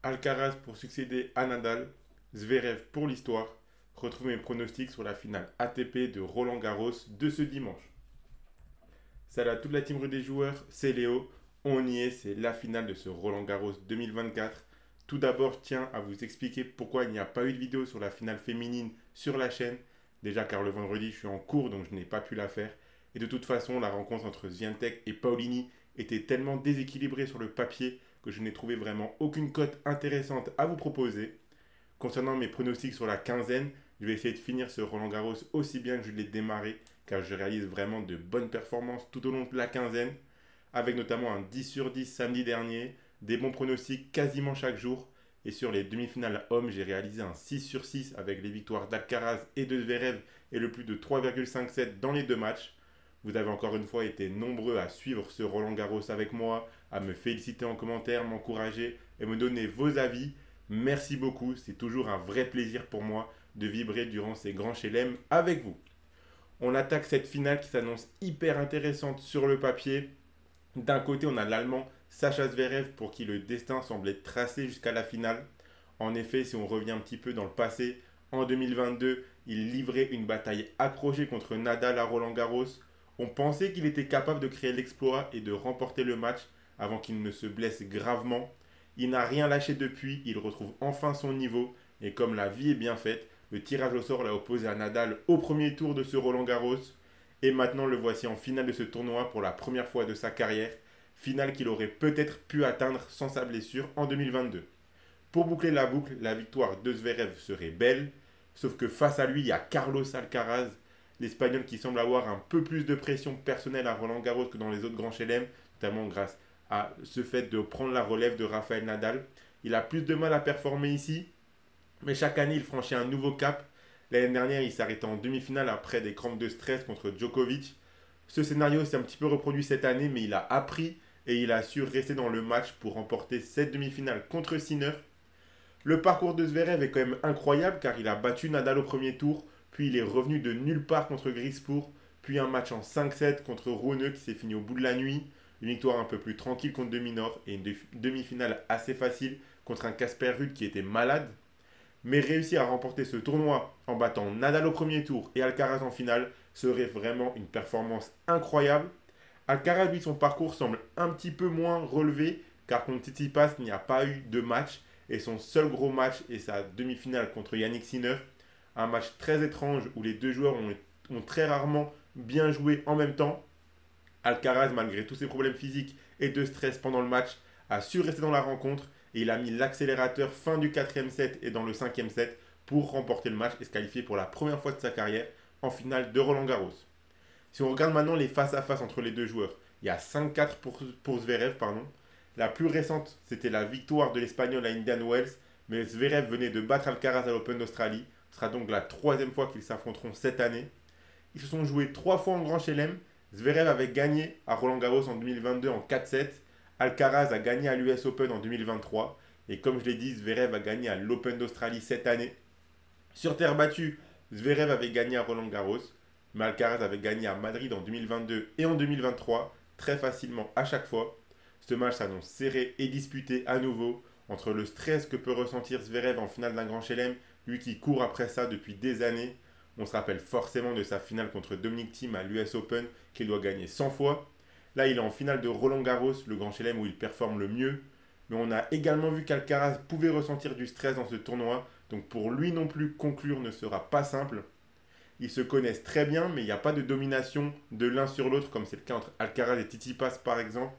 Alcaraz pour succéder à Nadal, Zverev pour l'histoire. Retrouvez mes pronostics sur la finale ATP de Roland Garros de ce dimanche. Salut à toute la team rue des joueurs, c'est Léo. On y est, c'est la finale de ce Roland Garros 2024. Tout d'abord, je tiens à vous expliquer pourquoi il n'y a pas eu de vidéo sur la finale féminine sur la chaîne. Déjà car le vendredi, je suis en cours, donc je n'ai pas pu la faire. Et de toute façon, la rencontre entre Swiatek et Paolini était tellement déséquilibrée sur le papier que je n'ai trouvé vraiment aucune cote intéressante à vous proposer. Concernant mes pronostics sur la quinzaine, je vais essayer de finir ce Roland Garros aussi bien que je l'ai démarré, car je réalise vraiment de bonnes performances tout au long de la quinzaine, avec notamment un 10 sur 10 samedi dernier, des bons pronostics quasiment chaque jour, et sur les demi-finales hommes, j'ai réalisé un 6 sur 6 avec les victoires d'Alcaraz et de Zverev et le plus de 3,57 dans les deux matchs. Vous avez encore une fois été nombreux à suivre ce Roland Garros avec moi, à me féliciter en commentaire, m'encourager et me donner vos avis. Merci beaucoup, c'est toujours un vrai plaisir pour moi de vibrer durant ces grands chelem avec vous. On attaque cette finale qui s'annonce hyper intéressante sur le papier. D'un côté, on a l'Allemand Sacha Zverev pour qui le destin semblait tracé jusqu'à la finale. En effet, si on revient un petit peu dans le passé, en 2022, il livrait une bataille accrochée contre Nadal à Roland Garros. On pensait qu'il était capable de créer l'exploit et de remporter le match avant qu'il ne se blesse gravement. Il n'a rien lâché depuis, il retrouve enfin son niveau et comme la vie est bien faite, le tirage au sort l'a opposé à Nadal au premier tour de ce Roland Garros et maintenant le voici en finale de ce tournoi pour la première fois de sa carrière, finale qu'il aurait peut-être pu atteindre sans sa blessure en 2022. Pour boucler la boucle, la victoire de Zverev serait belle, sauf que face à lui, il y a Carlos Alcaraz, l'Espagnol qui semble avoir un peu plus de pression personnelle à Roland Garros que dans les autres grands chelem, notamment grâce à ce fait de prendre la relève de Rafael Nadal. Il a plus de mal à performer ici, mais chaque année, il franchit un nouveau cap. L'année dernière, il s'arrêtait en demi-finale après des crampes de stress contre Djokovic. Ce scénario s'est un petit peu reproduit cette année, mais il a appris et il a su rester dans le match pour remporter cette demi-finale contre Sinner. Le parcours de Zverev est quand même incroyable car il a battu Nadal au premier tour, puis il est revenu de nulle part contre Griekspoor, puis un match en 5-7 contre Rune qui s'est fini au bout de la nuit, une victoire un peu plus tranquille contre Dominor et une demi-finale assez facile contre un Casper Ruud qui était malade. Mais réussir à remporter ce tournoi en battant Nadal au premier tour et Alcaraz en finale serait vraiment une performance incroyable. Alcaraz, lui, son parcours semble un petit peu moins relevé car contre Tsitsipas, il n'y a pas eu de match et son seul gros match est sa demi-finale contre Yannick Sinner. Un match très étrange où les deux joueurs ont très rarement bien joué en même temps. Alcaraz, malgré tous ses problèmes physiques et de stress pendant le match, a su rester dans la rencontre et il a mis l'accélérateur fin du quatrième set et dans le cinquième set pour remporter le match et se qualifier pour la première fois de sa carrière en finale de Roland Garros. Si on regarde maintenant les face-à-face entre les deux joueurs, il y a 5-4 pour Zverev. La plus récente, c'était la victoire de l'Espagnol à Indian Wells, mais Zverev venait de battre Alcaraz à l'Open d'Australie. Ce sera donc la troisième fois qu'ils s'affronteront cette année. Ils se sont joués 3 fois en Grand Chelem. Zverev avait gagné à Roland Garros en 2022 en 4-7. Alcaraz a gagné à l'US Open en 2023. Et comme je l'ai dit, Zverev a gagné à l'Open d'Australie cette année. Sur terre battue, Zverev avait gagné à Roland Garros, mais Alcaraz avait gagné à Madrid en 2022 et en 2023, très facilement à chaque fois. Ce match s'annonce serré et disputé à nouveau, entre le stress que peut ressentir Zverev en finale d'un grand chelem, lui qui court après ça depuis des années. On se rappelle forcément de sa finale contre Dominic Thiem à l'US Open, qu'il doit gagner 100 fois. Là, il est en finale de Roland Garros, le grand chelem où il performe le mieux. Mais on a également vu qu'Alcaraz pouvait ressentir du stress dans ce tournoi, donc pour lui non plus, conclure ne sera pas simple. Ils se connaissent très bien, mais il n'y a pas de domination de l'un sur l'autre, comme c'est le cas entre Alcaraz et Tsitsipas par exemple.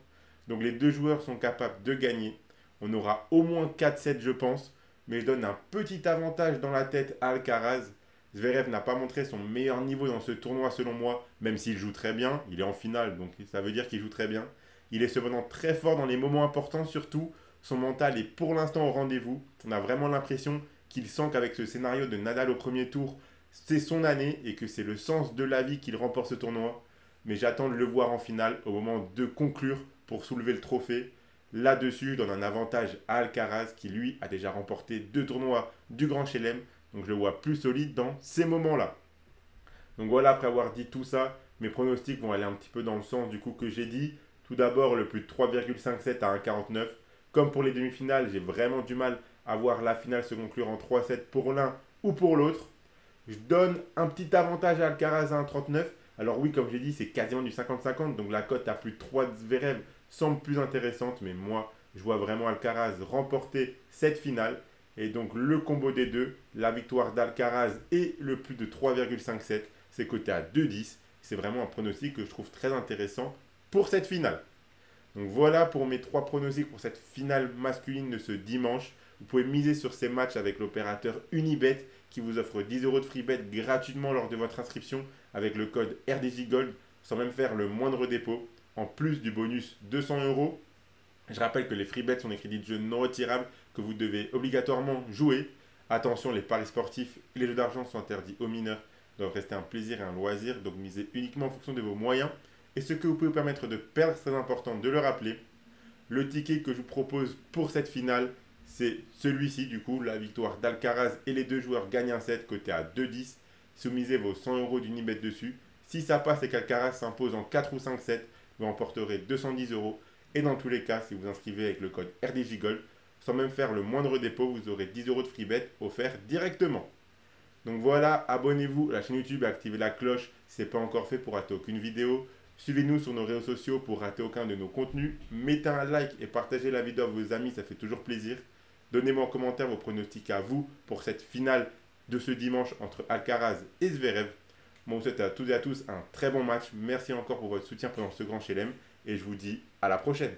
Donc les deux joueurs sont capables de gagner. On aura au moins 4-7 je pense, mais je donne un petit avantage dans la tête à Alcaraz. Zverev n'a pas montré son meilleur niveau dans ce tournoi selon moi, même s'il joue très bien. Il est en finale, donc ça veut dire qu'il joue très bien. Il est cependant très fort dans les moments importants surtout. Son mental est pour l'instant au rendez-vous. On a vraiment l'impression qu'il sent qu'avec ce scénario de Nadal au premier tour, c'est son année et que c'est le sens de la vie qu'il remporte ce tournoi. Mais j'attends de le voir en finale au moment de conclure pour soulever le trophée. Là-dessus, je donne un avantage à Alcaraz qui lui a déjà remporté 2 tournois du Grand Chelem. Donc je le vois plus solide dans ces moments-là. Donc voilà, après avoir dit tout ça, mes pronostics vont aller un petit peu dans le sens du coup que j'ai dit. Tout d'abord, le plus de 3,57 à 1,49. Comme pour les demi-finales, j'ai vraiment du mal à voir la finale se conclure en 3-7 pour l'un ou pour l'autre. Je donne un petit avantage à Alcaraz à 1,39. Alors oui, comme j'ai dit, c'est quasiment du 50-50, donc la cote à plus de 3 de Zverev semble plus intéressante, mais moi, je vois vraiment Alcaraz remporter cette finale. Et donc le combo des deux, la victoire d'Alcaraz et le plus de 3,57, c'est coté à 2,10. C'est vraiment un pronostic que je trouve très intéressant pour cette finale. Donc voilà pour mes 3 pronostics pour cette finale masculine de ce dimanche. Vous pouvez miser sur ces matchs avec l'opérateur Unibet qui vous offre 10 euros de free bet gratuitement lors de votre inscription avec le code RDJGold sans même faire le moindre dépôt, en plus du bonus 200 euros. Je rappelle que les free bets sont des crédits de jeu non retirables que vous devez obligatoirement jouer. Attention, les paris sportifs et les jeux d'argent sont interdits aux mineurs, doivent rester un plaisir et un loisir, donc misez uniquement en fonction de vos moyens. Et ce que vous pouvez vous permettre de perdre, c'est très important de le rappeler. Le ticket que je vous propose pour cette finale, c'est celui-ci du coup, la victoire d'Alcaraz et les deux joueurs gagnent un set côté à 2,10. Si vous misez vos 100 euros d'Unibet dessus, si ça passe et qu'Alcaraz s'impose en 4 ou 5 sets, vous remporterez 210 euros. Et dans tous les cas, si vous inscrivez avec le code RDJGold, sans même faire le moindre dépôt, vous aurez 10 euros de free bet offerts directement. Donc voilà, abonnez-vous à la chaîne YouTube et activez la cloche si ce n'est pas encore fait pour rater aucune vidéo. Suivez-nous sur nos réseaux sociaux pour rater aucun de nos contenus. Mettez un like et partagez la vidéo à vos amis, ça fait toujours plaisir. Donnez-moi en commentaire vos pronostics à vous pour cette finale de ce dimanche entre Alcaraz et Zverev. Moi, je vous souhaite à toutes et à tous un très bon match. Merci encore pour votre soutien pendant ce grand chelem et je vous dis à la prochaine.